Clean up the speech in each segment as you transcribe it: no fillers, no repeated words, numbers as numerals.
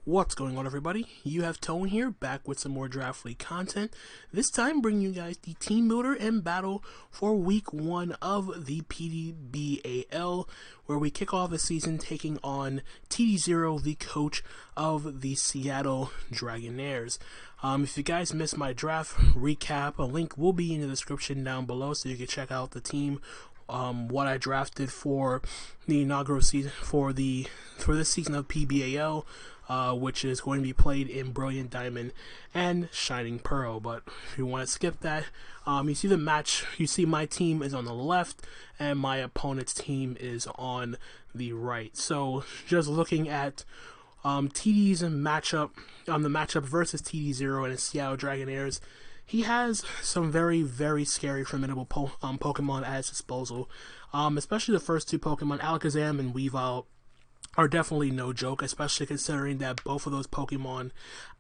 What's going on, everybody? You have Tone here, back with some more Draft League content. This time bringing you guys the team builder and battle for week 1 of the PBAL, where we kick off the season taking on TDZero, the coach of the Seattle Dragonairs. If you guys missed my draft recap, a link will be in the description down below so you can check out the team. What I drafted for the inaugural season for this season of PBAL, which is going to be played in Brilliant Diamond and Shining Pearl. But if you want to skip that, you see the match. You see my team is on the left, and my opponent's team is on the right. So just looking at TD's matchup, the matchup versus TDZero and his Seattle Dragonairs. He has some very, very scary, formidable Pokemon at his disposal. Especially the first two Pokemon, Alakazam and Weavile, are definitely no joke, especially considering that both of those Pokemon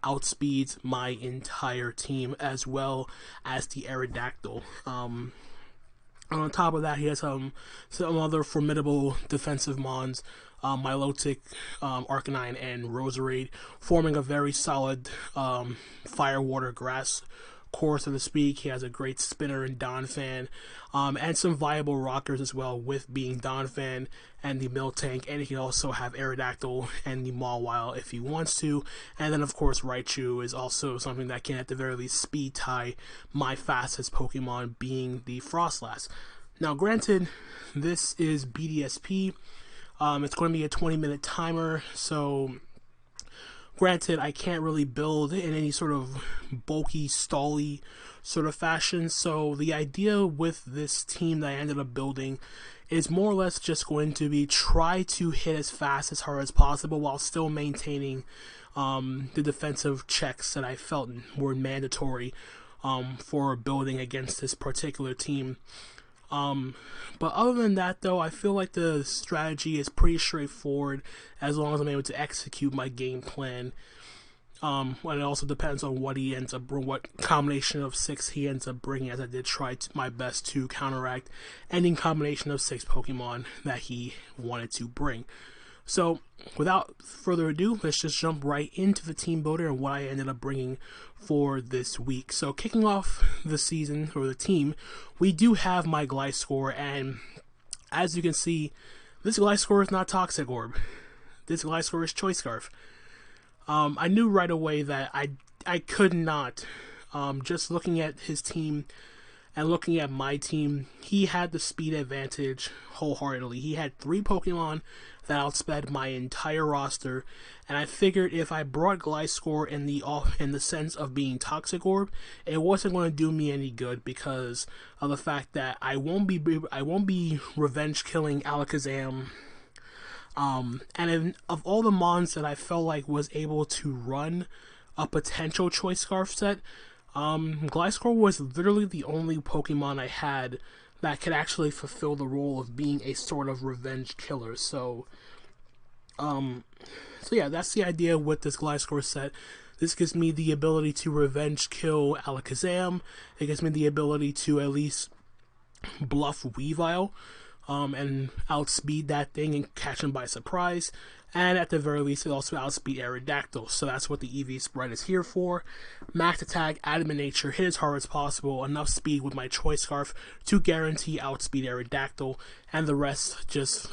outspeeds my entire team, as well as the Aerodactyl. On top of that, he has some other formidable defensive mons, Milotic, Arcanine, and Roserade, forming a very solid fire, water, grass core, so to speak. He has a great spinner in Donphan, and some viable rockers as well, with being Donphan and the Miltank, and he can also have Aerodactyl and the Mawile if he wants to. And then of course Raichu is also something that can at the very least speed tie my fastest Pokemon, being the Frostlass. Now granted, this is BDSP, it's going to be a 20-minute timer, so granted, I can't really build in any sort of bulky, stally sort of fashion, so the idea with this team that I ended up building is more or less just going to be try to hit as fast, as hard as possible, while still maintaining the defensive checks that I felt were mandatory for building against this particular team. But other than that, though, I feel like the strategy is pretty straightforward as long as I'm able to execute my game plan. And it also depends on what he ends up, what combination of 6 he ends up bringing, as I did try my best to counteract any combination of 6 Pokemon that he wanted to bring. So, without further ado, let's just jump right into the team builder and what I ended up bringing for this week. So, kicking off the season, or the team, we do have my GLISCOR, and as you can see, this GLISCOR is not Toxic Orb. This GLISCOR is Choice Scarf. I knew right away that I could not, just looking at his team and looking at my team, he had the speed advantage wholeheartedly. He had 3 Pokemon that outsped my entire roster, and I figured if I brought GLISCOR in the sense of being Toxic Orb, it wasn't going to do me any good because of the fact that I won't be revenge killing Alakazam. And of all the mons that I felt like was able to run a potential Choice Scarf set, GLISCOR was literally the only Pokemon I had that could actually fulfill the role of being a sort of revenge killer. So yeah, that's the idea with this GLISCOR set. This gives me the ability to revenge kill Alakazam. It gives me the ability to at least bluff Weavile, and outspeed that thing and catch him by surprise. And at the very least, it also outspeed Aerodactyl. So that's what the EV spread is here for. Max attack, Adamant Nature, hit as hard as possible, enough speed with my Choice Scarf to guarantee outspeed Aerodactyl, and the rest just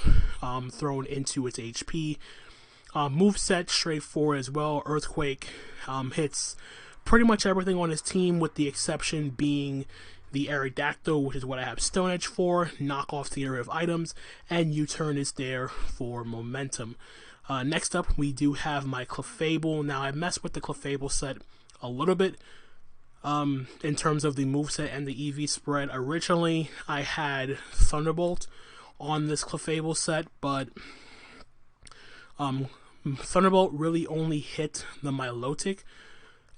thrown into its HP. Moveset, straightforward as well. Earthquake hits pretty much everything on his team, with the exception being the Aerodactyl, which is what I have Stone Edge for, knock off theory of items, and U-turn is there for momentum. Next up, we do have my Clefable. Now, I messed with the Clefable set a little bit in terms of the moveset and the EV spread. Originally, I had Thunderbolt on this Clefable set, but Thunderbolt really only hit the Milotic,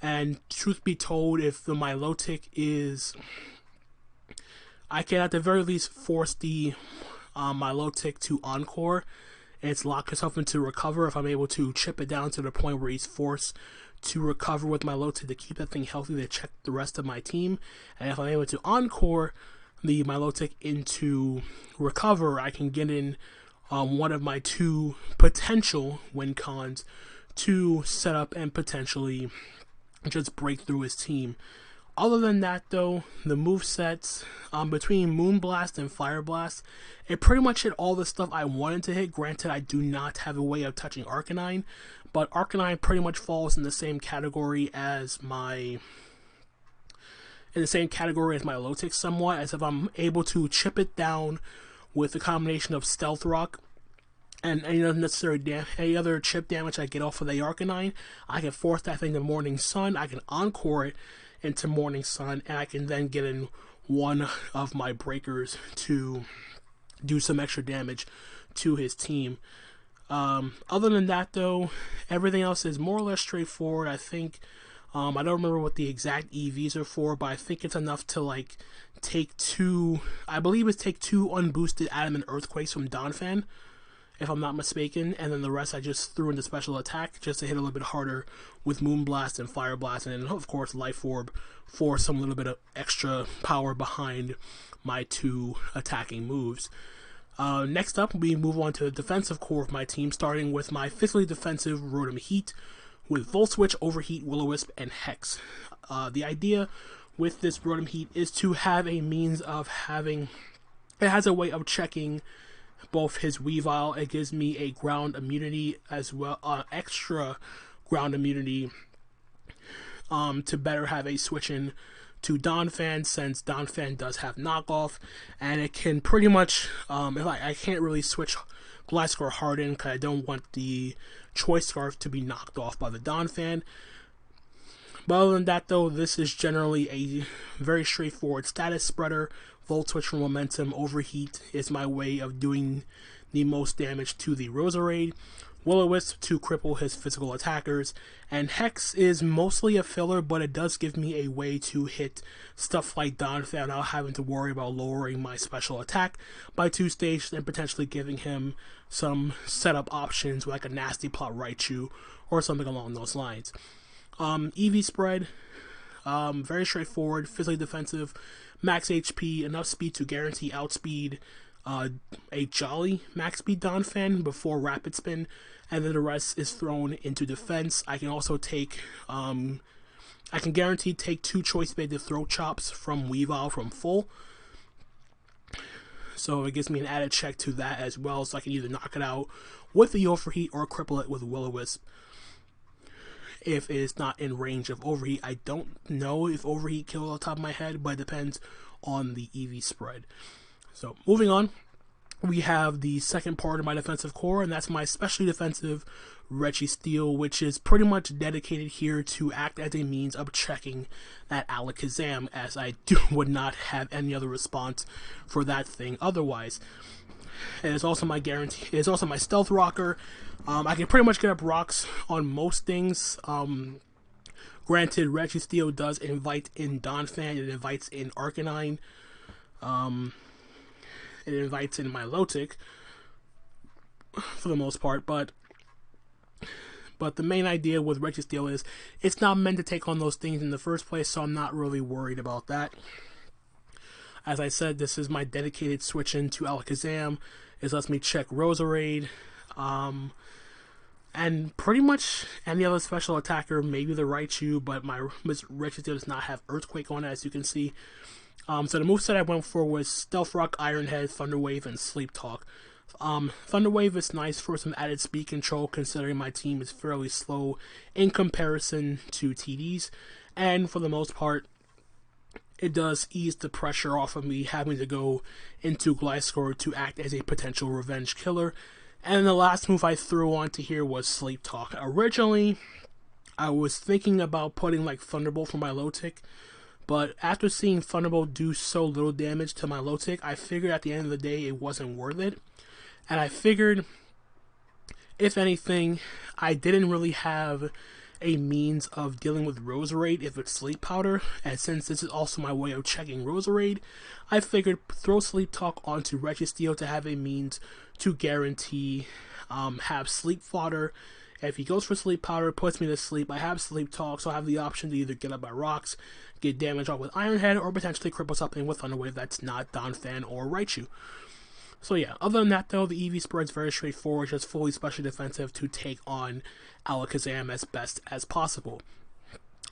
and truth be told, if the Milotic is... I can at the very least force the Milotic to Encore, and it's lock itself into recover if I'm able to chip it down to the point where he's forced to recover with Milotic to keep that thing healthy to check the rest of my team. And if I'm able to Encore the Milotic into recover, I can get in one of my 2 potential win cons to set up and potentially just break through his team. Other than that, though, the movesets between Moonblast and Fire Blast, it pretty much hit all the stuff I wanted to hit. Granted, I do not have a way of touching Arcanine, but Arcanine pretty much falls in the same category as my Lotix somewhat, as if I'm able to chip it down with a combination of Stealth Rock and any other chip damage I get off of the Arcanine. I can force that thing to Morning Sun, I can Encore it into Morning Sun, and I can then get in one of my breakers to do some extra damage to his team. Other than that, though, everything else is more or less straightforward. I think, I don't remember what the exact EVs are for, but I think it's enough to, like, take two unboosted Adamant Earthquakes from Donphan, if I'm not mistaken, and then the rest I just threw into special attack just to hit a little bit harder with Moonblast and Fire Blast, and then of course Life Orb for some little bit of extra power behind my two attacking moves. Next up, we move on to the defensive core of my team, starting with my physically defensive Rotom Heat with Volt Switch, Overheat, Will-O-Wisp, and Hex. The idea with this Rotom Heat is to have a means of having, it has a way of checking both his Weavile. It gives me a ground immunity as well, extra ground immunity, to better have a switch in to Donphan, since Donphan does have knockoff, and it can pretty much, if I can't really switch GLISCOR Harden because I don't want the Choice Scarf to be knocked off by the Donphan. But other than that, though, this is generally a very straightforward status spreader. Volt Switch for momentum, Overheat is my way of doing the most damage to the Roserade, Will-O-Wisp to cripple his physical attackers, and Hex is mostly a filler, but it does give me a way to hit stuff like Donphan without having to worry about lowering my special attack by 2 stages and potentially giving him some setup options like a Nasty Plot Raichu or something along those lines. EV spread, very straightforward, physically defensive, max HP, enough speed to guarantee outspeed a Jolly max speed Donphan before Rapid Spin, and then the rest is thrown into defense. I can also take, I can guarantee take 2 choice baited Throat Chops from Weavile from full, so it gives me an added check to that as well, so I can either knock it out with the Overheat or cripple it with Will-O-Wisp if it is not in range of Overheat. I don't know if Overheat kills off the top of my head, but it depends on the EV spread. So, moving on, we have the second part of my defensive core, and that's my specially defensive Registeel, which is pretty much dedicated here to act as a means of checking that Alakazam, as I would not have any other response for that thing otherwise. It is also my guarantee. It is also my Stealth Rocker. I can pretty much get up rocks on most things. Granted, Registeel does invite in Donphan. It invites in Arcanine. It invites in my Milotic for the most part, but the main idea with Registeel is it's not meant to take on those things in the first place, so I'm not really worried about that. As I said, this is my dedicated switch into Alakazam. It lets me check Roserade, and pretty much any other special attacker, maybe the Raichu, but my Registeel does not have Earthquake on it, as you can see. So the moveset I went for was Stealth Rock, Iron Head, Thunder Wave, and Sleep Talk. Thunder Wave is nice for some added speed control, considering my team is fairly slow in comparison to TDs, and for the most part, it does ease the pressure off of me having to go into GLISCOR to act as a potential revenge killer. And the last move I threw onto here was Sleep Talk. Originally, I was thinking about putting like Thunderbolt for my Milotic, but after seeing Thunderbolt do so little damage to my Milotic, I figured at the end of the day it wasn't worth it. And I figured, if anything, I didn't really have a means of dealing with Roserade if it's Sleep Powder, and since this is also my way of checking Roserade, I figured throw Sleep Talk onto Registeel to have a means to guarantee have Sleep Fodder. If he goes for Sleep Powder, it puts me to sleep. I have Sleep Talk, so I have the option to either get up by rocks, get damage off with Iron Head, or potentially cripple something with Thunder Wave that's not Donphan or Raichu. So yeah, other than that though, the EV spread's very straightforward, just fully special defensive to take on Alakazam as best as possible.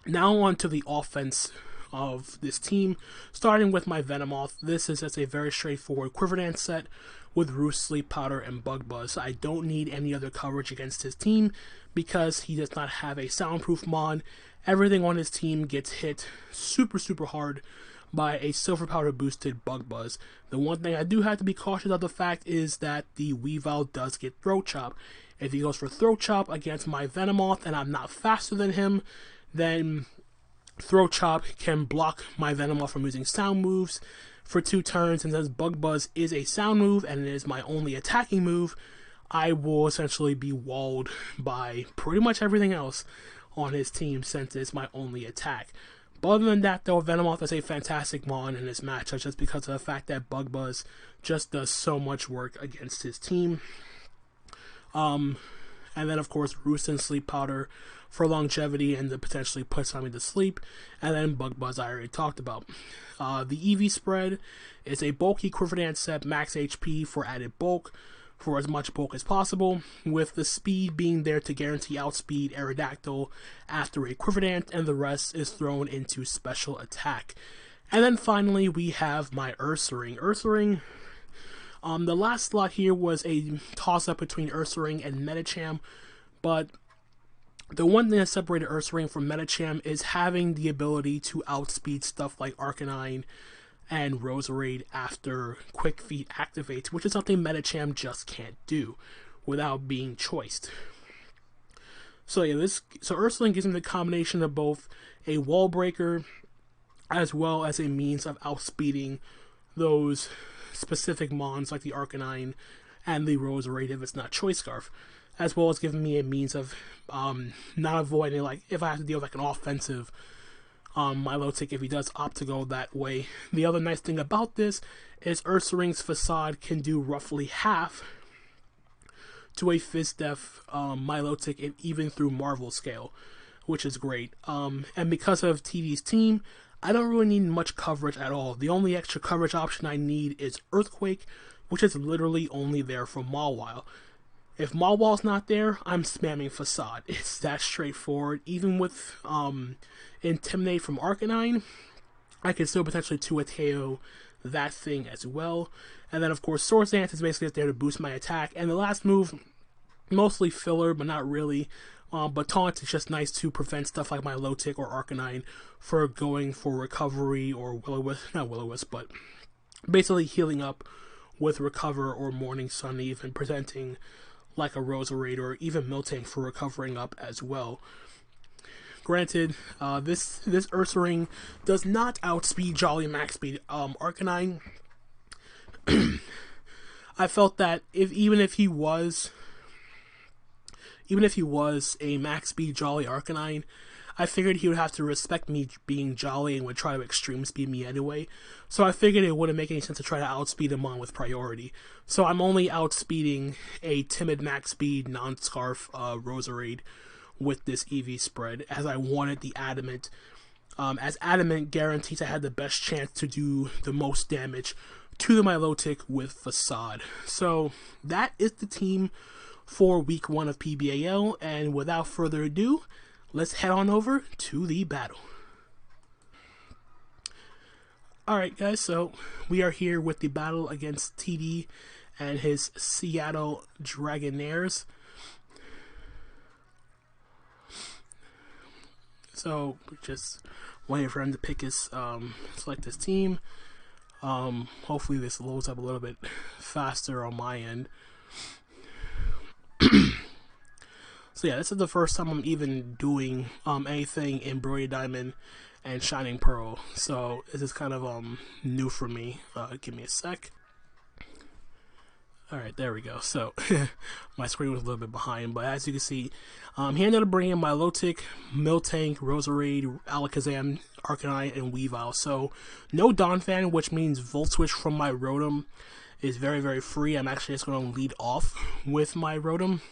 Now on to the offense of this team, starting with my Venomoth. This is just a very straightforward Quiver Dance set with Roost, Sleep Powder, and Bug Buzz. I don't need any other coverage against his team because he does not have a soundproof mon. Everything on his team gets hit super hard by a Silver Powder boosted Bug Buzz. The one thing I do have to be cautious of the fact is that the Weavile does get Throat Chop. If he goes for Throat Chop against my Venomoth and I'm not faster than him, then Throat Chop can block my Venomoth from using sound moves for 2 turns, and since Bug Buzz is a sound move and it is my only attacking move, I will essentially be walled by pretty much everything else on his team since it's my only attack. But other than that though, Venomoth is a fantastic mon in this matchup just because of the fact that Bug Buzz just does so much work against his team. And then of course Roost and Sleep Powder for longevity and to potentially put something to sleep, and then Bug Buzz I already talked about. The EV spread is a bulky Quiver Dance set, max HP for added bulk, for as much bulk as possible, with the speed being there to guarantee outspeed Aerodactyl after a Quiver Dance, and the rest is thrown into special attack. And then finally we have my Ursaring. Ursaring, the last slot here was a toss-up between Ursaring and Medicham, but the one thing that separated Ursaring from Medicham is having the ability to outspeed stuff like Arcanine and Roserade after Quick Feet activates, which is something Medicham just can't do without being choiced. So yeah, Ursaring gives him the combination of both a wall breaker as well as a means of outspeeding those specific mons like the Arcanine and the Roserade if it's not Choice Scarf, as well as giving me a means of not avoiding, like, if I have to deal with like an offensive Milotic if he does opt to go that way. The other nice thing about this is Ursaring's Facade can do roughly half to a Fizdef Milotic even through Marvel scale, which is great. And because of TD's team, I don't really need much coverage at all. The only extra coverage option I need is Earthquake, which is literally only there for Mawile. If Mawile's not there, I'm spamming Facade. It's that straightforward. Even with Intimidate from Arcanine, I can still potentially 2-Ateo that thing as well. And then of course Swords Dance is basically just there to boost my attack. And the last move, mostly filler, but not really. But Taunt is just nice to prevent stuff like my Milotic or Arcanine for going for recovery or Will-O-Wisp, not Will-O-Wisp, but basically healing up with Recover or Morning Sun, even presenting like a Roserade or even Miltank for recovering up as well. Granted, this Ursaring does not outspeed Jolly Max Speed Arcanine. I felt that even if he was a max speed Jolly Arcanine, I figured he would have to respect me being Jolly and would try to extreme speed me anyway. So I figured it wouldn't make any sense to try to outspeed him on with priority. So I'm only outspeeding a timid max speed non-scarf Roserade with this EV spread, as I wanted the Adamant. As Adamant guarantees I had the best chance to do the most damage to the Milotic with Facade. So that is the team for week 1 of PBAL, and without further ado, let's head on over to the battle. Alright guys, so we are here with the battle against TD and his Seattle Dragonairs. So, just waiting for him to pick his, select his team. Hopefully this loads up a little bit faster on my end. So yeah, this is the first time I'm even doing anything in Brilliant Diamond and Shining Pearl, so this is kind of new for me. Give me a sec. Alright, there we go. So my screen was a little bit behind, but as you can see, he ended up bringing Milotic, Miltank, Roserade, Alakazam, Arcanine, and Weavile. So no Donphan, which means Volt Switch from my Rotom is very, very free. I'm actually just going to lead off with my Rotom,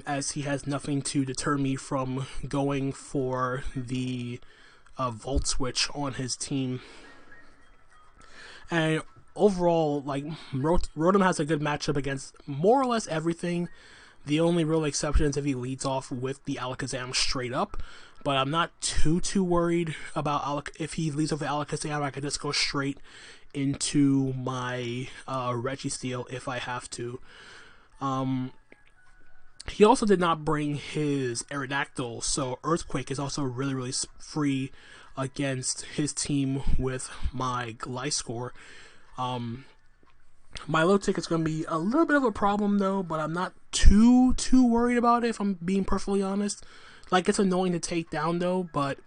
as he has nothing to deter me from going for the Volt Switch on his team. And overall, like, Rotom has a good matchup against more or less everything. The only real exception is if he leads off with the Alakazam straight up. But I'm not too worried about if he leads off with Alakazam. I could just go straight into my Registeel if I have to. He also did not bring his Aerodactyl, so Earthquake is also really free against his team with my GLISCOR. My low tick is going to be a little bit of a problem though, but I'm not too worried about it if I'm being perfectly honest. Like, it's annoying to take down though, but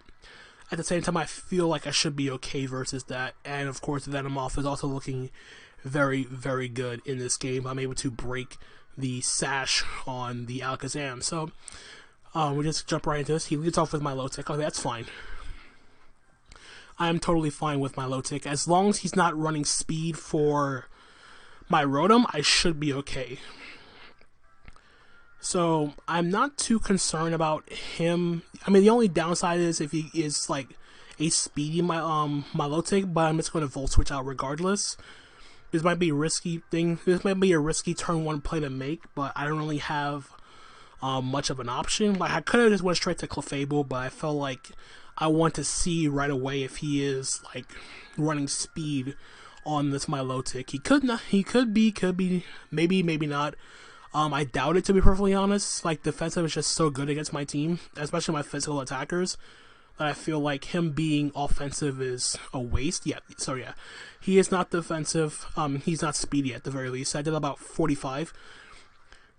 at the same time I feel like I should be okay versus that. And of course Venomoth is also looking very good in this game. I'm able to break the sash on the Alakazam. So we just jump right into this. He leads off with my low tick. Okay, that's fine. I am totally fine with my low tick. As long as he's not running speed for my Rotom, I should be okay. So I'm not too concerned about him. I mean, the only downside is if he is like a speedy my low tick, but I'm just going to Volt Switch out regardless. This might be a risky thing. This might be a risky turn one play to make, but I don't really have much of an option. Like, I could have just went straight to Clefable, but I felt like I want to see right away if he is like running speed on this my low tick. He could not. He could be. Maybe not. I doubt it, to be perfectly honest. Like, defensive is just so good against my team, especially my physical attackers, that I feel like him being offensive is a waste. Yeah, so yeah. He is not defensive. He's not speedy at the very least. I did about 45.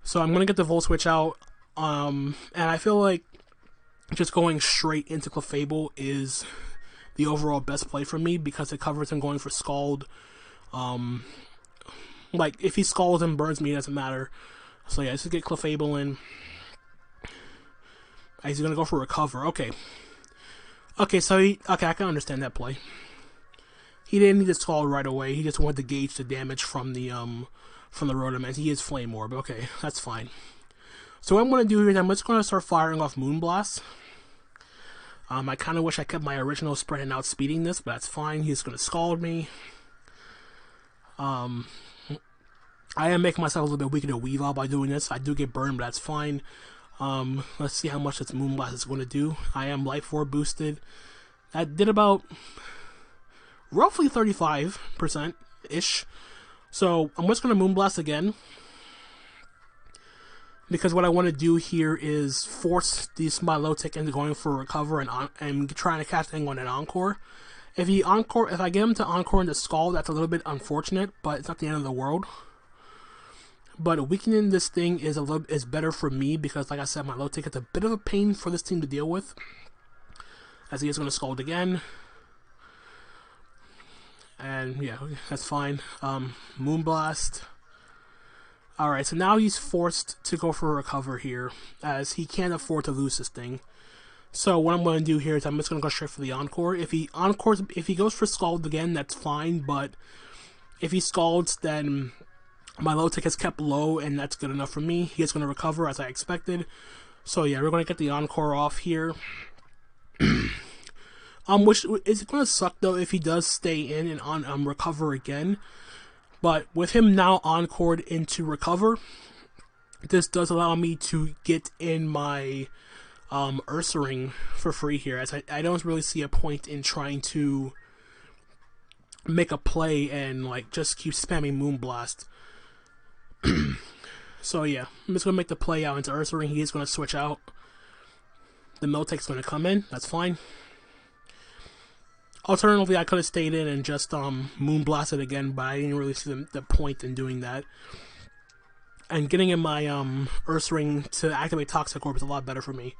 So I'm going to get the Volt Switch out. And I feel like just going straight into Clefable is the overall best play for me because it covers him going for Scald. Like, if he Scalds and burns me, it doesn't matter. So yeah, let's just get Clefable in. He's gonna go for Recover. Okay. Okay, so I can understand that play. He didn't need to Scald right away. He just wanted to gauge the damage from the Rotom, and he is Flame Orb. Okay, that's fine. So what I'm gonna do here is I'm just gonna start firing off Moonblast. I kind of wish I kept my original spread and outspeeding this, but that's fine. He's gonna Scald me. I am making myself a little bit weaker to Weavile by doing this. I do get burned, but that's fine. Let's see how much this Moonblast is going to do. I am Life Orb boosted. That did about roughly 35%-ish. So I'm just going to Moonblast again, because what I want to do here is force these my low tick into going for Recover and trying to catch thing on an Encore. If I get him to Encore into Scald, that's a little bit unfortunate, but it's not the end of the world. But weakening this thing is better for me because, like I said, my low tick is a bit of a pain for this team to deal with. As he is going to Scald again. And yeah, that's fine. Moonblast. Alright, so now he's forced to go for a Recover here, as he can't afford to lose this thing. So what I'm going to do here is I'm just going to go straight for the Encore. If he goes for Scald again, that's fine, but if he Scalds, then my low tick is kept low, and that's good enough for me. He is going to Recover as I expected. So yeah, we're going to get the Encore off here. Which is going to suck though if he does stay in and Recover again. But with him now Encored into Recover, this does allow me to get in my Ursaring for free here, as I don't really see a point in trying to make a play and like just keep spamming Moonblast. So yeah, I'm just gonna make the play out into Ursaring. He is gonna switch out. The Miltank's gonna come in. That's fine. Alternatively, I could have stayed in and just Moonblasted again, but I didn't really see the point in doing that. And getting in my Ursaring to activate Toxic Orb is a lot better for me.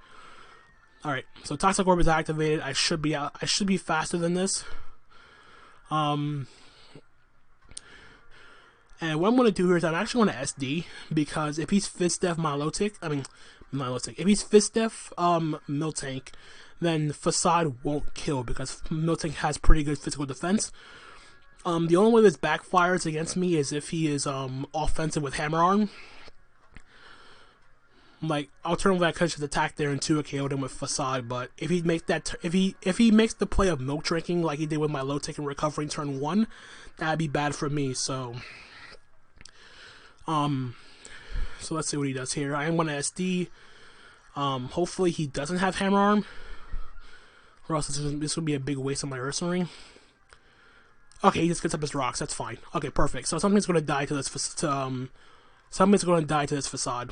Alright, so Toxic Orb is activated. I should be faster than this. And what I'm going to do here is I'm actually going to SD, because if he's Fist Def if he's Fist Def Miltank, then Facade won't kill, because Miltank has pretty good physical defense. The only way this backfires against me is if he is offensive with Hammer Arm. I'm like, alternatively I could just attack there and 2 KO him with Facade, but if he makes that, if he makes the play of milk drinking like he did with my low tick and recovering turn 1, that'd be bad for me. So let's see what he does here. I am going to SD. Hopefully he doesn't have Hammer Arm, or else this would be a big waste of my Ursaring. Okay, he just gets up his rocks. That's fine. Okay, perfect. So something's going to die to this. Something's going to die to this Facade.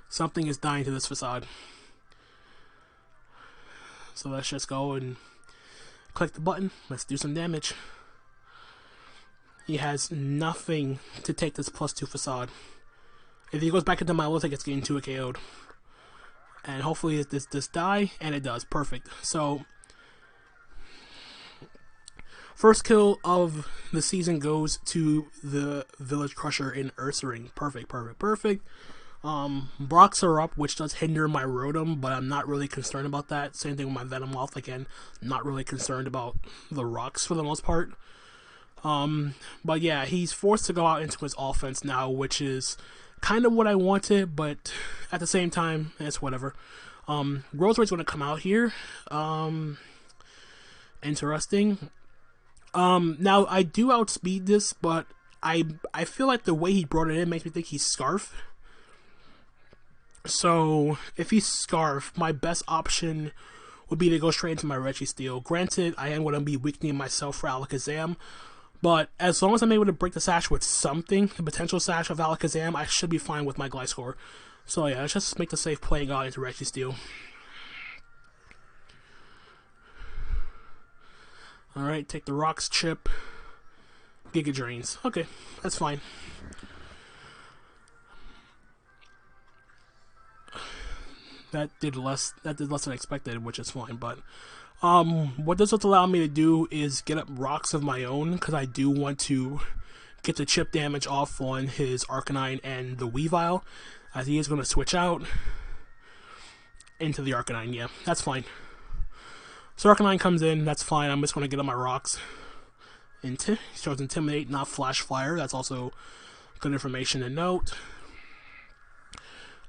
Something is dying to this Facade. So let's just go and click the button. Let's do some damage. He has nothing to take this +2 Facade. If he goes back into my ult, it gets getting 2 KO'd. And hopefully this die, and it does. Perfect. So first kill of the season goes to the Village Crusher in Ursaring. Perfect, perfect, perfect. Brocs are up, which does hinder my Rotom, but I'm not really concerned about that. Same thing with my Venomoth. Again, not really concerned about the rocks for the most part. But yeah, he's forced to go out into his offense now, which is kind of what I wanted, but at the same time, it's whatever. Roser's going to come out here. Interesting. Now, I do outspeed this, but I feel like the way he brought it in makes me think he's Scarf. So, if he's Scarf, my best option would be to go straight into my Registeel. Granted, I am going to be weakening myself for Alakazam, but as long as I'm able to break the sash with something, the potential sash of Alakazam, I should be fine with my GLISCOR. So yeah, let's just make the safe play and go into Registeel. Alright, take the Rocks chip. Giga Drains. Okay, that's fine. That did less than expected, which is fine, but what this will allow me to do is get up rocks of my own, because I do want to get the chip damage off on his Arcanine and the Weavile, as he is going to switch out into the Arcanine. Yeah, that's fine. So Arcanine comes in, that's fine. I'm just going to get up my rocks. He shows Intimidate, not Flash Fire. That's also good information to note.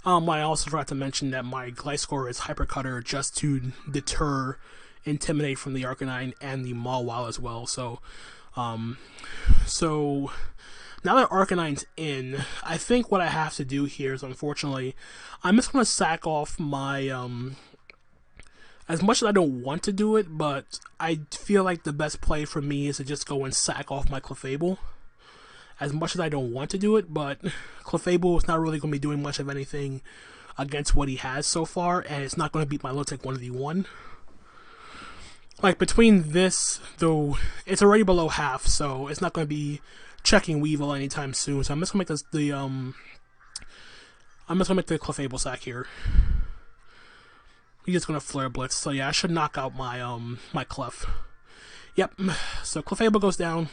I also forgot to mention that my GLISCOR is Hyper Cutter just to deter Intimidate from the Arcanine and the Mawile as well. So now that Arcanine's in, I think what I have to do here is, unfortunately, I'm just going to sack off my, as much as I don't want to do it, but I feel like the best play for me is to just go and sack off my Clefable. As much as I don't want to do it, but Clefable is not really going to be doing much of anything against what he has so far, and it's not going to beat my Lotec 1v1. Like, between this, though, it's already below half, so it's not going to be checking Weevil anytime soon, so I'm just going to make I'm just going to make the Clefable sack here. He's just going to Flare Blitz, so yeah, I should knock out my, my Clef. Yep, so Clefable goes down.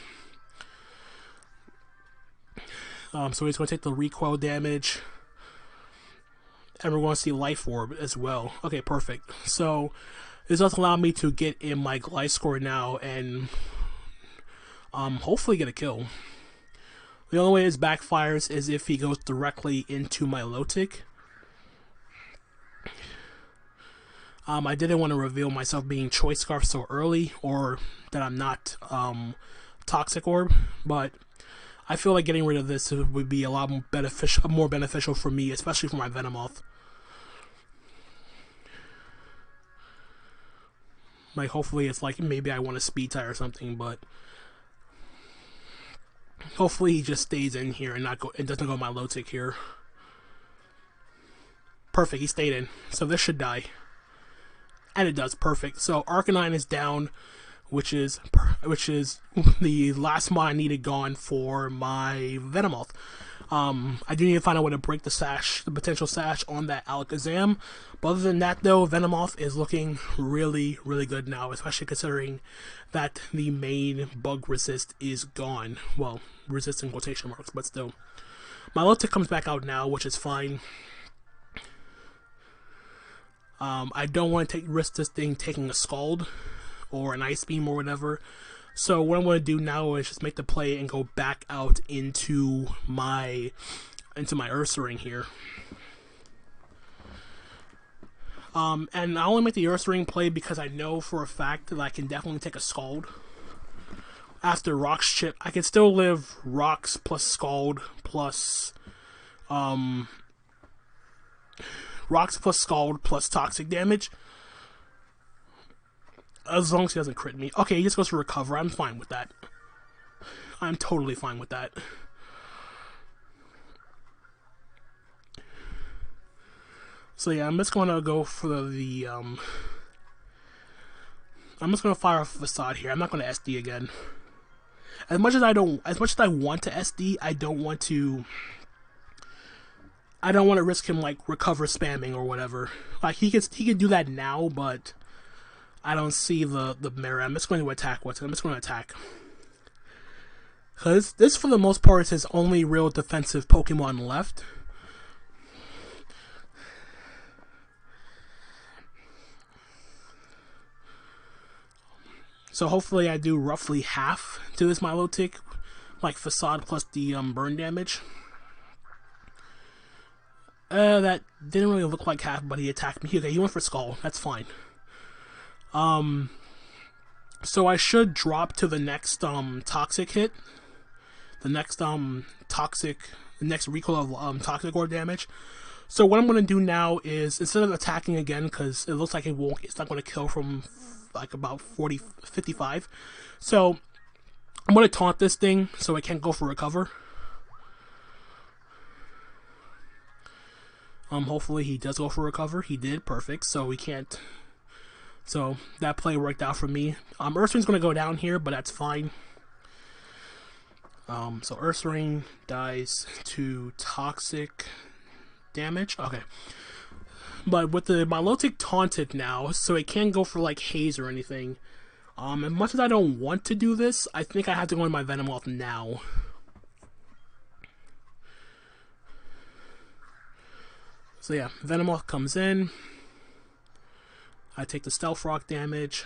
So he's going to take the recoil damage. And we're going to see Life Orb as well. Okay, perfect. So this does allow me to get in my GLISCOR now and hopefully get a kill. The only way this backfires is if he goes directly into my Lotic. I didn't want to reveal myself being Choice Scarf so early, or that I'm not Toxic Orb, but I feel like getting rid of this would be a lot more beneficial for me, especially for my Venomoth. Like, hopefully it's like, maybe I want a Speed Tie or something, but hopefully he just stays in here and doesn't go my low tick here. Perfect, he stayed in. So this should die. And it does, perfect. So Arcanine is down, which is the last mod I needed gone for my Venomoth. I do need to find out how to break the sash, the potential sash on that Alakazam. But other than that, though, Venomoth is looking really, really good now, especially considering that the main bug resist is gone. Well, resist in quotation marks, but still. My Lotic comes back out now, which is fine. I don't want to risk this thing taking a Scald or an Ice Beam or whatever. So what I'm going to do now is just make the play and go back out into my into my Ursaring here. And I only make the Ursaring play because I know for a fact that I can definitely take a Scald. After Rock's Chip, I can still live Rocks plus Scald plus, Rocks plus Scald plus Toxic damage. As long as he doesn't crit me. Okay, he just goes for Recover. I'm fine with that. I'm totally fine with that. So yeah, I'm just gonna go for the I'm just gonna fire off a Facade here. I'm not gonna SD again. As much as I want to SD, I don't want to risk him like recover spamming or whatever. Like he can do that now, but I don't see the merit. I'm just going to attack. I'm just going to attack. Because this, for the most part, is his only real defensive Pokemon left. So hopefully I do roughly half to this Milotic, like Facade plus the burn damage. That didn't really look like half, but he attacked me. Okay, he went for Skull. That's fine. So I should drop to the next Toxic hit. The next recoil of Toxic Orb damage. So what I'm gonna do now is, instead of attacking again, because it looks like it's not gonna kill from like about 55. So I'm gonna taunt this thing so it can't go for Recover. Hopefully he does go for Recover. He did, perfect. So we can't. So that play worked out for me. Ursaring's gonna go down here, but that's fine. So Ursaring dies to Toxic damage. Okay. But with the Milotic taunted now, so it can't go for like Haze or anything. As much as I don't want to do this, I think I have to go in my Venomoth now. So yeah, Venomoth comes in. I take the Stealth Rock damage.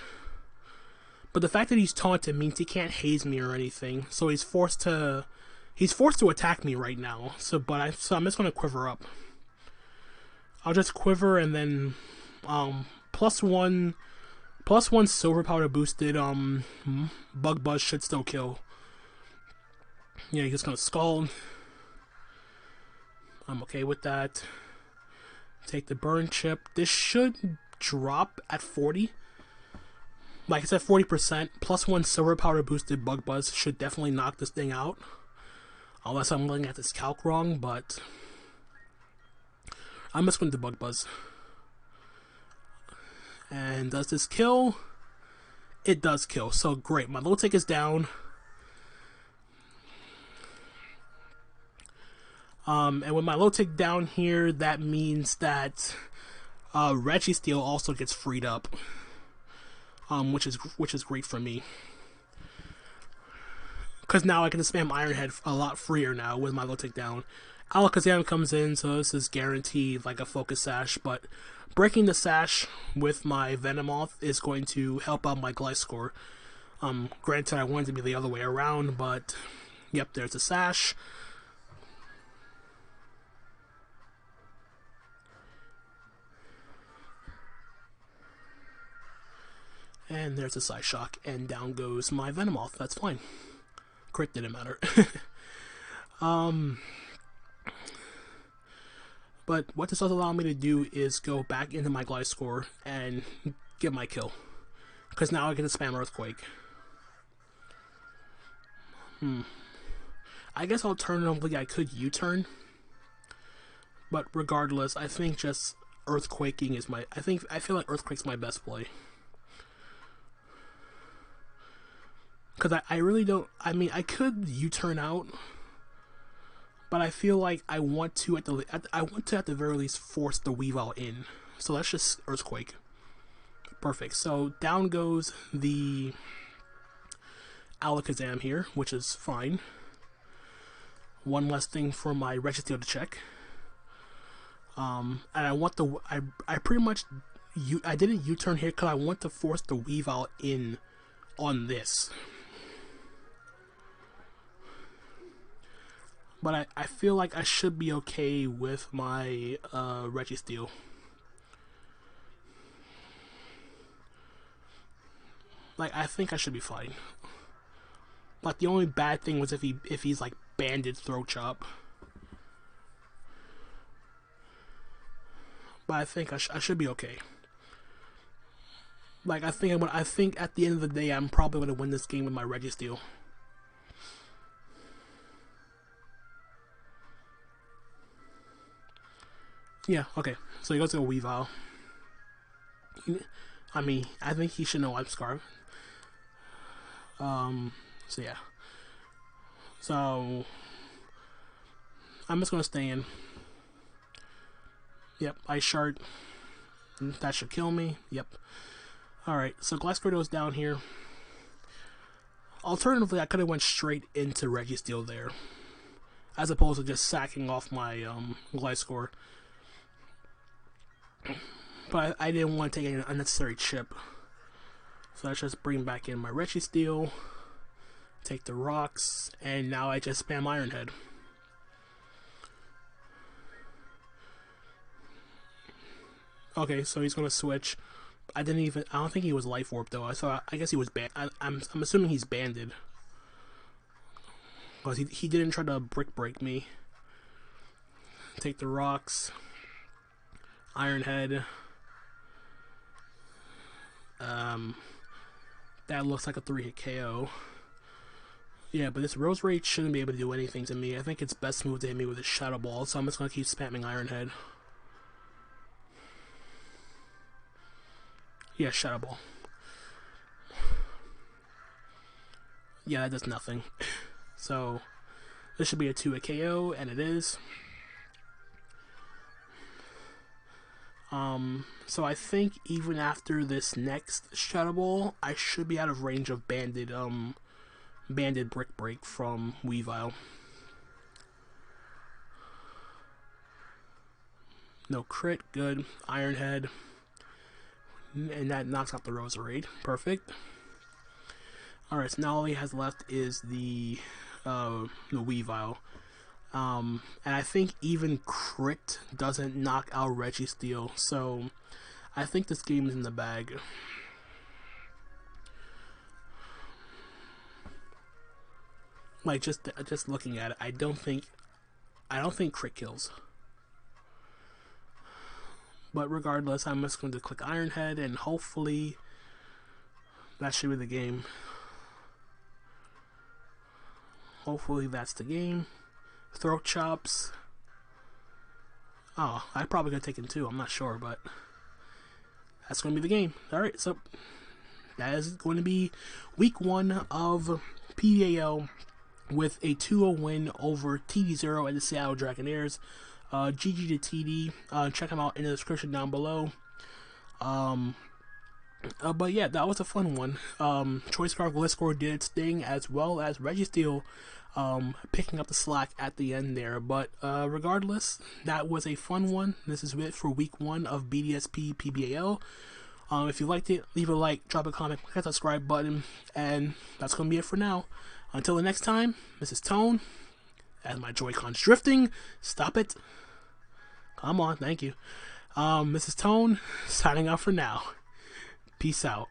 But the fact that he's taunted means he can't haze me or anything. So he's forced to attack me right now. So I'm just gonna quiver up. I'll just quiver and then +1 silver powder boosted Bug Buzz should still kill. Yeah, he's just gonna Scald. I'm okay with that. Take the Burn Chip. This should drop at 40. Like it's at 40%. +1 silver powder boosted Bug Buzz should definitely knock this thing out. Unless I'm looking at this calc wrong, but I'm just going to Bug Buzz. And does this kill? It does kill. So great. My Milotic is down. And with my Milotic down here, that means that Registeel also gets freed up. Which is great for me. Because now I can spam Iron Head a lot freer now with my Milotic down. Alakazam comes in, so this is guaranteed like a Focus Sash, but breaking the Sash with my Venomoth is going to help out my GLISCOR. Granted, I wanted to be the other way around, but yep, there's a Sash. And there's a Psyshock, and down goes my Venomoth. That's fine. Crit didn't matter. But what this does allow me to do is go back into my GLISCOR and get my kill. Because now I get to spam Earthquake. I guess alternatively I could U-turn. But regardless, I think just Earthquaking is my... I feel like Earthquake's my best play. Because I really don't... I mean, I could U-turn out, but I feel like I want to at the very least force the Weavile in. So let's just Earthquake. Perfect. So down goes the Alakazam here, which is fine. One less thing for my Registeel to check. And I want the... I pretty much... I didn't U-turn here because I want to force the Weavile in on this. But I feel like I should be okay with my Registeel. Like, I think I should be fine. Like, the only bad thing was if he's like banded throat chop. But I think I should be okay. Like, I think at the end of the day, I'm probably gonna win this game with my Registeel. Yeah, okay. So he goes to a Weavile. I mean, I think he should know I'm Scarf. So yeah. So I'm just gonna stay in. Yep, Ice Shard. That should kill me. Yep. Alright, so GLISCOR goes down here. Alternatively, I could have went straight into Registeel there, as opposed to just sacking off my GLISCOR. But I didn't want to take an unnecessary chip. So let's just bring back in my Registeel, take the rocks, and now I just spam Iron Head. Okay, so he's gonna switch. I don't think he was Life Orb though. I guess he was banned. I'm assuming he's banded. Because he didn't try to brick break me. Take the rocks. Iron Head. That looks like a 3-hit KO. Yeah, but this Rose Rage shouldn't be able to do anything to me. I think it's best move to hit me with a Shadow Ball, so I'm just gonna keep spamming Iron Head. Yeah, Shadow Ball. Yeah, that does nothing. So this should be a 2-hit KO, and it is. So I think even after this next Shadow Ball, I should be out of range of banded Brick Break from Weavile. No crit, good. Iron Head. And that knocks out the Roserade. Perfect. Alright, so now all he has left is the Weavile. And I think even crit doesn't knock out Registeel, so I think this game is in the bag. Like just looking at it, I don't think crit kills. But regardless, I'm just going to click Iron Head and hopefully that should be the game. Hopefully that's the game. Throat chops. Oh, I probably could have taken 2. I'm not sure, but that's going to be the game. Alright, so that is going to be week 1 of PBAL with a 2-0 win over TDZero and the Seattle Dragonairs. GG to TD. Check them out in the description down below. But yeah, that was a fun one. Choice Card GLISCOR did its thing, as well as Registeel picking up the slack at the end there. But regardless, that was a fun one. This is it for week 1 of BDSP PBAL. If you liked it, leave a like, drop a comment, click that subscribe button, and that's going to be it for now. Until the next time, this is Tone. As my Joy-Con's drifting, stop it. Come on, thank you. This is Tone, signing off for now. Peace out.